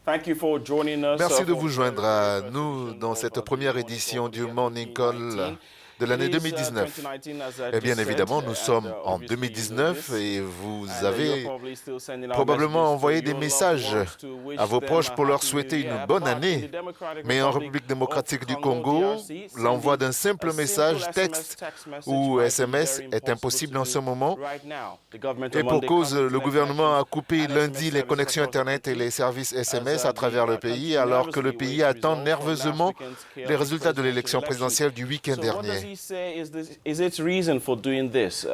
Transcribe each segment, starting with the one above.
Merci de vous joindre à nous dans cette première édition du Morning Call de l'année 2019. Et bien évidemment, nous sommes en 2019 et vous avez probablement envoyé des messages à vos proches pour leur souhaiter une bonne année. Mais en République démocratique du Congo, l'envoi d'un simple message, texte ou SMS est impossible en ce moment. Et pour cause, le gouvernement a coupé lundi les connexions Internet et les services SMS à travers le pays, alors que le pays attend nerveusement les résultats de l'élection présidentielle du week-end dernier.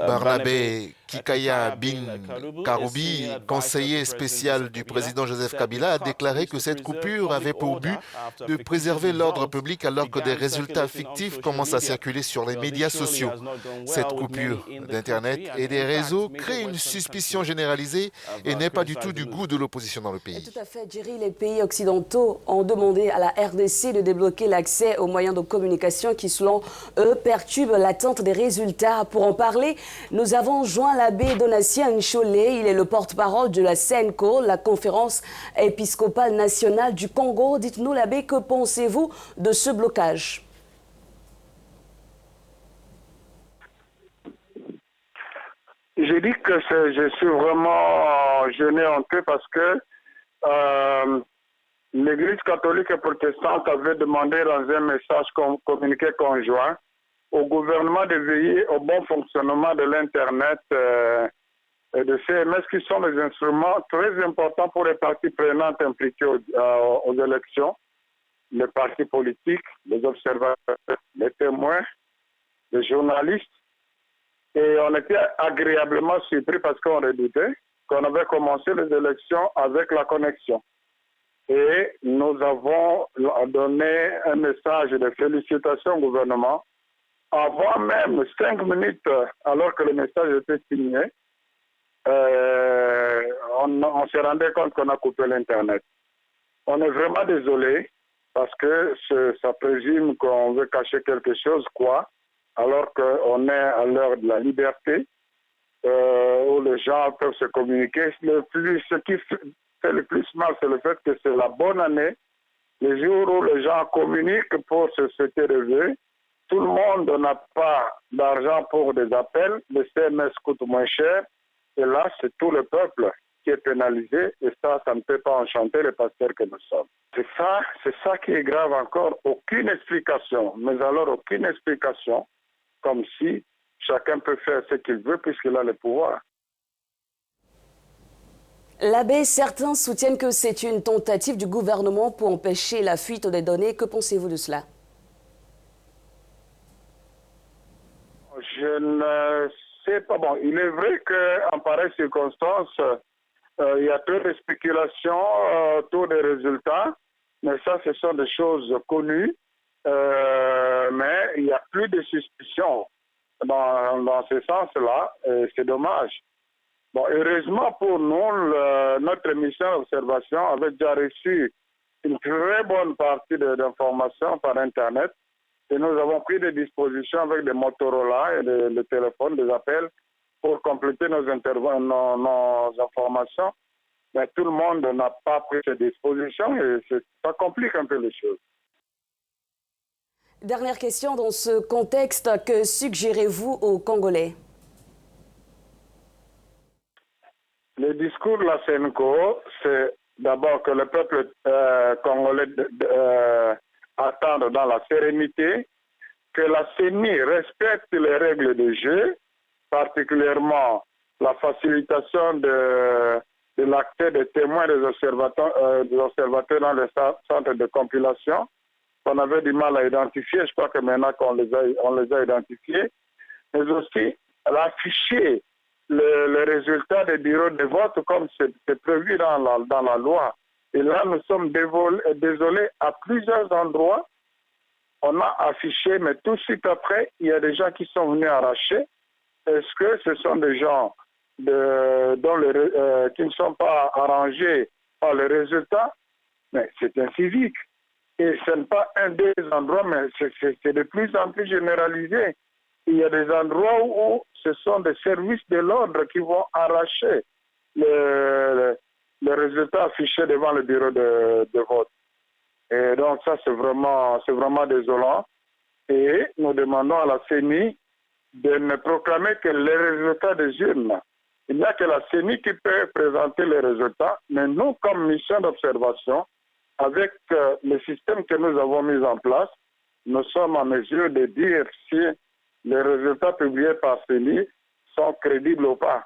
Barnabé Kikaya Bin Karoubi, conseiller spécial du président Joseph Kabila, a déclaré que cette coupure avait pour but de préserver l'ordre public alors que des résultats fictifs commencent à circuler sur les médias sociaux. Cette coupure d'Internet et des réseaux crée une suspicion généralisée et n'est pas du tout du goût de l'opposition dans le pays. Tout à fait, Jerry. Les pays occidentaux ont demandé à la RDC de débloquer l'accès aux moyens de communication qui, selon eux, perturbent l'attente des résultats. Pour en parler, nous avons joint l'abbé Donatien Ncholet. Il est le porte-parole de la CENCO, la Conférence épiscopale nationale du Congo. Dites-nous, l'abbé, que pensez-vous de ce blocage? Je dis que je suis vraiment gêné un peu parce que l'Église catholique et protestante avait demandé dans un message communiqué conjoint au gouvernement de veiller au bon fonctionnement de l'Internet et de CMS qui sont des instruments très importants pour les parties prenantes impliquées aux élections, les partis politiques, les observateurs, les témoins, les journalistes. Et on était agréablement surpris parce qu'on redoutait qu'on avait commencé les élections avec la connexion. Et nous avons donné un message de félicitations au gouvernement. Avant même 5 minutes, alors que le message était signé, on s'est rendu compte qu'on a coupé l'Internet. On est vraiment désolé parce que ça présume qu'on veut cacher quelque chose, quoi, alors qu'on est à l'heure de la liberté, où les gens peuvent se communiquer. Ce qui fait le plus mal, c'est le fait que c'est la bonne année, les jours où les gens communiquent pour se souhaiter rêver. Tout le monde n'a pas d'argent pour des appels, les CMS coûtent moins cher, et là, c'est tout le peuple qui est pénalisé, et ça ne peut pas enchanter les pasteurs que nous sommes. C'est ça qui est grave encore, aucune explication, mais alors aucune explication, comme si chacun peut faire ce qu'il veut puisqu'il a le pouvoir. L'abbé, certains soutiennent que c'est une tentative du gouvernement pour empêcher la fuite des données. Que pensez-vous de cela? Je ne sais pas. Bon, il est vrai qu'en pareille circonstance, il y a peu de spéculations autour des résultats, mais ça, ce sont des choses connues. Mais il n'y a plus de suspicion dans ce sens-là, et c'est dommage. Bon, heureusement pour nous, notre mission d'observation avait déjà reçu une très bonne partie d'informations par Internet, et nous avons pris des dispositions avec des Motorola et des téléphones, des appels, pour compléter nos informations. Mais tout le monde n'a pas pris ces dispositions et ça complique un peu les choses. Dernière question, dans ce contexte, que suggérez-vous aux Congolais? Le discours de la CENCO, c'est d'abord que le peuple congolais attende dans la sérénité, que la CENI respecte les règles de jeu, particulièrement la facilitation de l'accès des témoins des observateurs dans les centres de compilation, qu'on avait du mal à identifier. Je crois que maintenant qu'on les a identifiés, mais aussi afficher le résultat des bureaux de vote comme c'est prévu dans la loi. Et là, nous sommes désolés, à plusieurs endroits, on a affiché, mais tout de suite après, il y a des gens qui sont venus arracher. Est-ce que ce sont des gens qui ne sont pas arrangés par le résultat? Mais c'est un civique. Et ce n'est pas un des endroits, mais c'est de plus en plus généralisé. Il y a des endroits où ce sont des services de l'ordre qui vont arracher le les résultats affichés devant le bureau de vote. Et donc ça, c'est vraiment désolant. Et nous demandons à la CENI de ne proclamer que les résultats des urnes. Il n'y a que la CENI qui peut présenter les résultats, mais nous, comme mission d'observation, avec le système que nous avons mis en place, nous sommes en mesure de dire si les résultats publiés par CENI sont crédibles ou pas.